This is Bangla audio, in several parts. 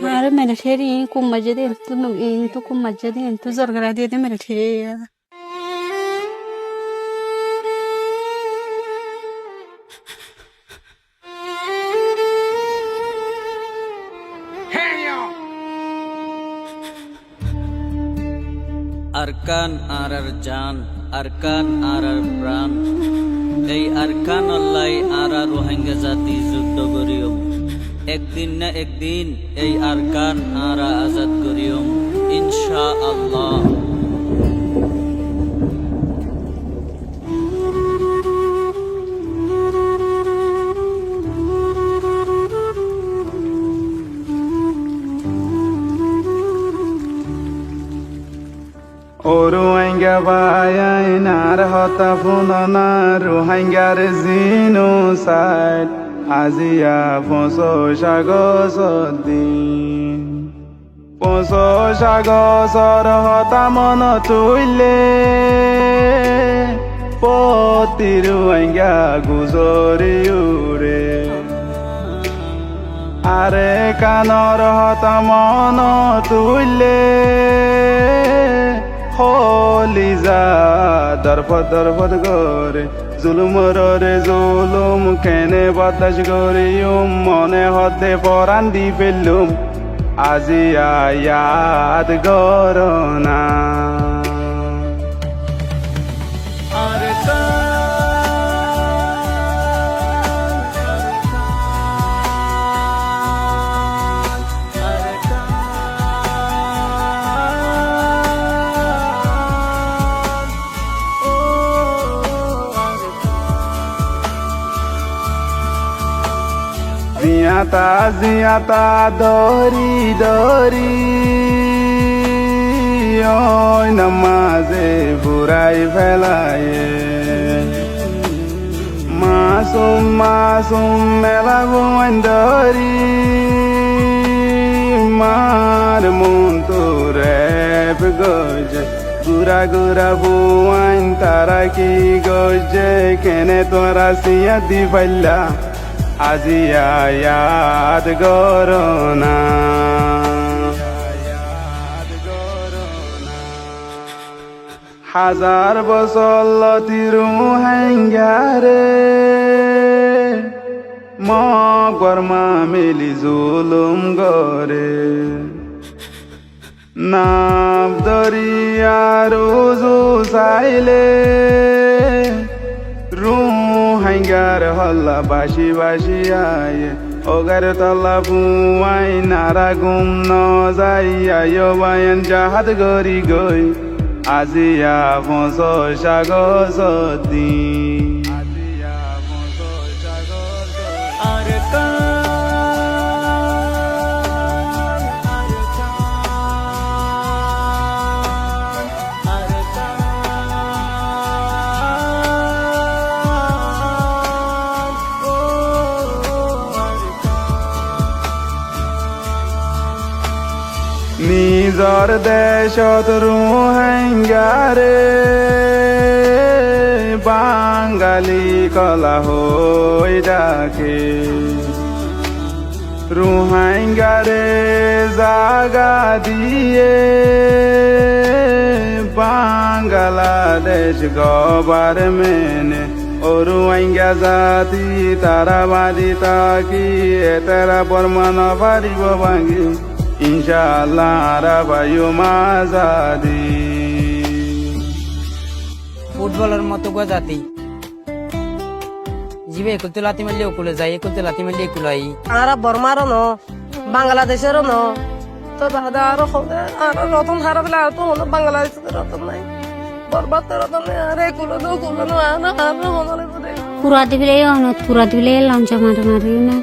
Mara military kum majadi entu no entu kum majadi entu zargara de military. Arkan আর জান, আরকান আর প্রাণ, এই আরকান আল্লাহ আর রোহিঙ্গা জাতি যুদ্ধ করিয়ম। একদিন না একদিন এই আরকান আর আজাদ করিয়ম ইনশাআল্লাহ। O Rohingya bayanar hota funana Rohingyaর genocide আজিয়া ৫০ দিন ৫০ হতা মন তুইলে পতি রোহিঙ্গা গুজরি উরে আরে কানর হতা মন তুইলে হলি যা দরফত করে জুলুমরে জুলুম কেনে বদাস করিম মনে হতে পরাণ দি ফেললুম আজি আয়াদ গরনা জিয়াতা দরি দরি ওই নামাজে বুড়াই ফেলায়ে মাসুম মেলা গোয়ান দরি মার মন তো রেপ গজে গুরা বুয়াইন তারা কি গজে কেনে তোরা সিয়া দি ফাইলা আজি আয়াদ গরনা হাজার বছর লতিরু হাঙ্গারে মগরমা মিলি জুলুম গরে নাম দরিয়ার উজু চাইলে হাঙ্গার হল্লা বাসি আয়ে ওগার তল্লা বুয়াই নারা গুম ন যাই আয়ো বায়ন জাহাদ গরি গই আজিয়া ৫০ দিন নিজর দেশত রোহিঙ্গারে বাঙালি কলা হই ডাকে রোহিঙ্গারে জাগা দিয়ে বাংলাদেশ গভর্নমেন্ট ও রোহিঙ্গা জাতি তারা বাদি তাকি এতারা বর্মান পারিব ভাঙি ইনশাআল্লাহ আরাবায়ু মাজাদি ফুটবলের মতো গো জাতি জিবে একুলতে লাতি মারলে ওকুলে যাই একুলতে লাতি মারলে একুলাই আর বর্মারও ন বাংলাদেশেরও ন তো দাদা আর রতন হারা বলে আর তো হলো বাংলাদেশের রতন নাই বরবাদের রতন নাই আর একুলো ন আর হলে বলে পুরা দিলে লঞ্চ মারি না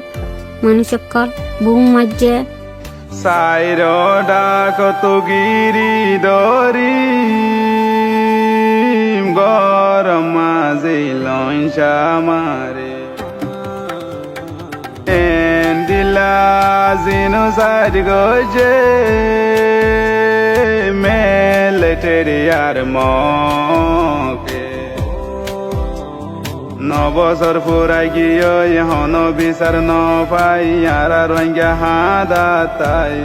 মানুষ কল বুম মাঝে সাইর ডাকত গিরি দরি গরম মাঝে লঞ্চা মারে এন্দিলা জিনো সাইড গজে মিলিটারি আর মকে বছর ফুরাই গিয়ে হন বিচার ন পাই আর রোহিঙ্গা হাদা তাই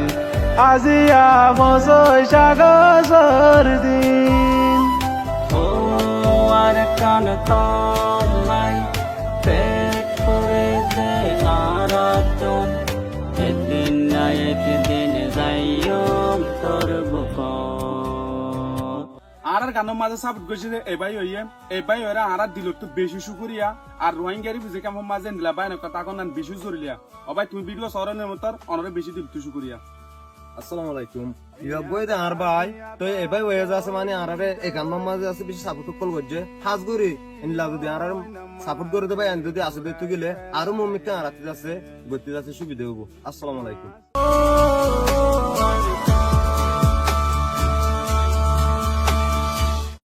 আজিয়া বছর সাগর দিন ও আর কান তলাই পেট করে দে আরাতন একদিন না একদিন যাইও তোর বুক আর গানের মাঝে সাপোর্ট করছে যে এবাই হইয়ে এবাই ওরা আর দিল তো বেশি শুকুরিয়া আর রোহিঙ্গারি বুঝে কেমন মাঝে নিলা বাই না কথা কোন বেশি জরিলিয়া ও ভাই তুমি ভিডিও সরনের মতর অনরে বেশি দিল তো শুকুরিয়া আসসালামু আলাইকুম ইয়া বই দে আর ভাই তো এবাই হয়ে যাচ্ছে মানে আরারে একান মাঝে আছে বেশি সাপোর্ট কল করছে হাজ করি ইন লাগু দি আর সাপোর্ট করে দে ভাই আন যদি আসবে তো গেলে আরো মমিকা আরাতে আছে গতি আছে সুবিধা হবো আসসালামু আলাইকুম